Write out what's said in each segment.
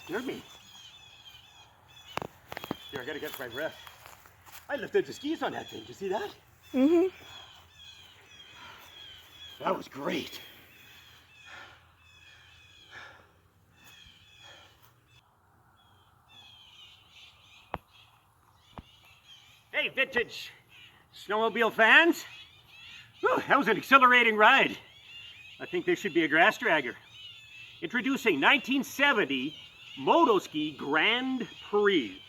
scared me. Here, I gotta get my breath. I lifted the skis on that thing. Did you see that? Mm-hmm. That was great. Hey, vintage snowmobile fans. Whew, that was an exhilarating ride. I think there should be a grass dragger. Introducing 1970 Moto Ski Grand Prix.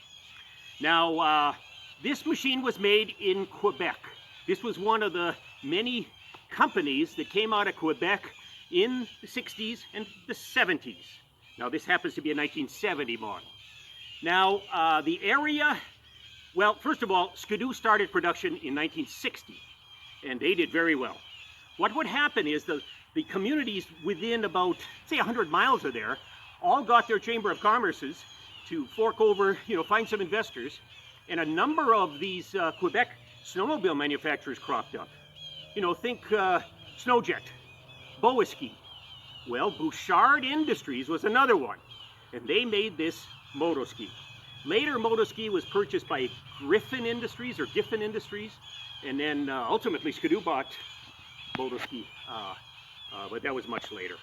Now, this machine was made in Quebec. This was one of the many companies that came out of Quebec in the 60s and the 70s. Now, this happens to be a 1970 model. Now, the area, well, first of all, Skidoo started production in 1960, and they did very well. What would happen is the communities within about, say, 100 miles of there, all got their Chamber of Commerces to fork over, find some investors, and a number of these Quebec snowmobile manufacturers cropped up. Think Snowjet, Ski. Well, Bouchard Industries was another one, and they made this Moto Ski. Later, Moto Ski was purchased by Giffin Industries, and then ultimately Skidoo bought Moto Ski, but that was much later.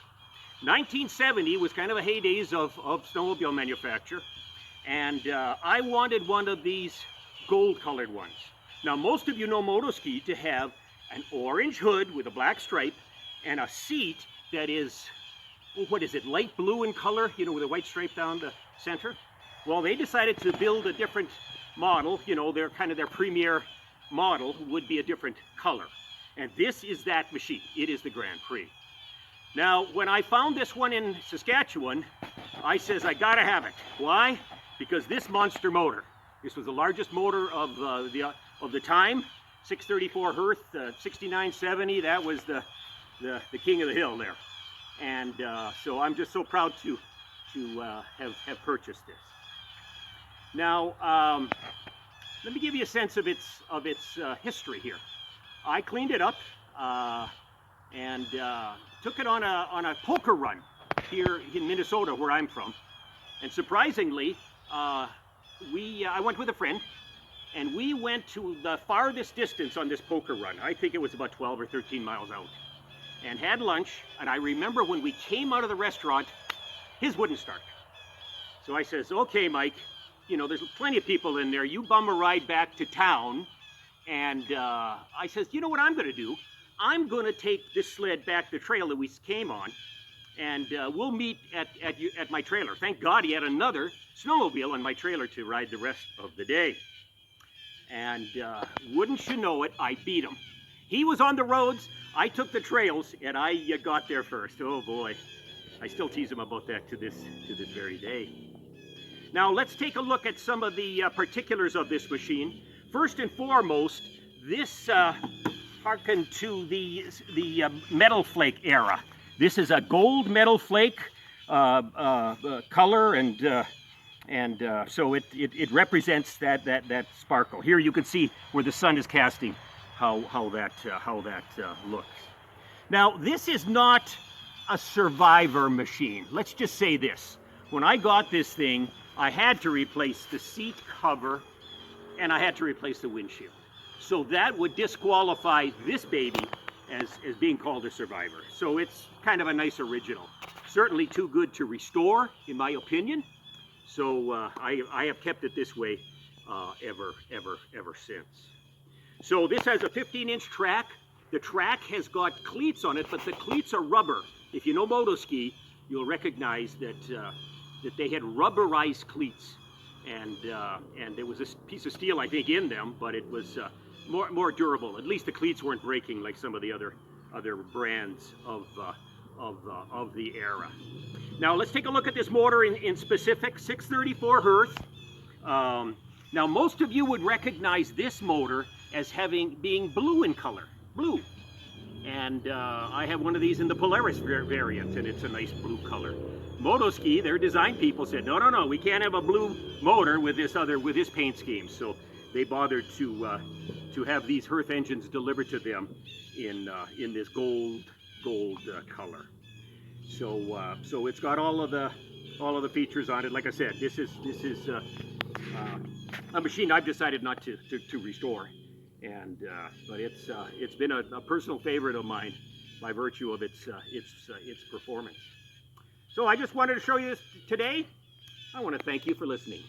1970 was kind of a heydays of snowmobile manufacture, and I wanted one of these gold-colored ones. Now, most of you know Moto Ski to have an orange hood with a black stripe and a seat that is, what is it, light blue in color, with a white stripe down the center. Well, they decided to build a different model, their premier model would be a different color. And this is that machine. It is the Grand Prix. Now, when I found this one in Saskatchewan, I says, I gotta have it. Why? Because this monster motor, this was the largest motor of the time, 634 Hirth, 6970, that was the king of the hill there. And so I'm just so proud to have purchased this. Now, let me give you a sense of its history here. I cleaned it up and took it on a poker run here in Minnesota, where I'm from. And surprisingly, I went with a friend, and we went to the farthest distance on this poker run. I think it was about 12 or 13 miles out, and had lunch. And I remember when we came out of the restaurant, his wouldn't start. So I says, okay, Mike, there's plenty of people in there. You bum a ride back to town. And I says, you know what I'm going to do? I'm going to take this sled back the trail that we came on, and we'll meet at my trailer. Thank God he had another snowmobile on my trailer to ride the rest of the day. And wouldn't you know it, I beat him. He was on the roads, I took the trails, and I got there first. Oh boy, I still tease him about that to this very day. Now let's take a look at some of the particulars of this machine. First and foremost, this harkened to the metal flake era. This is a gold metal flake color, and so it represents that sparkle. Here you can see where the sun is casting how that looks. Now, this is not a survivor machine. Let's just say this: when I got this thing, I had to replace the seat cover, and I had to replace the windshield. So that would disqualify this baby as being called a survivor. So it's kind of a nice original. Certainly too good to restore, in my opinion. So I have kept it this way ever since. So this has a 15-inch track. The track has got cleats on it, but the cleats are rubber. If you know Moto Ski, you'll recognize that they had rubberized cleats. And there was a piece of steel, I think, in them, but it was more durable. At least the cleats weren't breaking like some of the other brands of the era. Now let's take a look at this motor in specific, 634 Hirth. Now most of you would recognize this motor as being blue in color, blue. And I have one of these in the Polaris variant, and it's a nice blue color. Moto Ski, their design people said, no, we can't have a blue motor with this paint scheme. So they bothered to have these Hirth engines delivered to them in this gold color. So it's got all of the all of the features on it. Like I said, this is a machine I've decided not to restore, and but it's been a personal favorite of mine by virtue of its performance. So I just wanted to show you this today. I want to thank you for listening.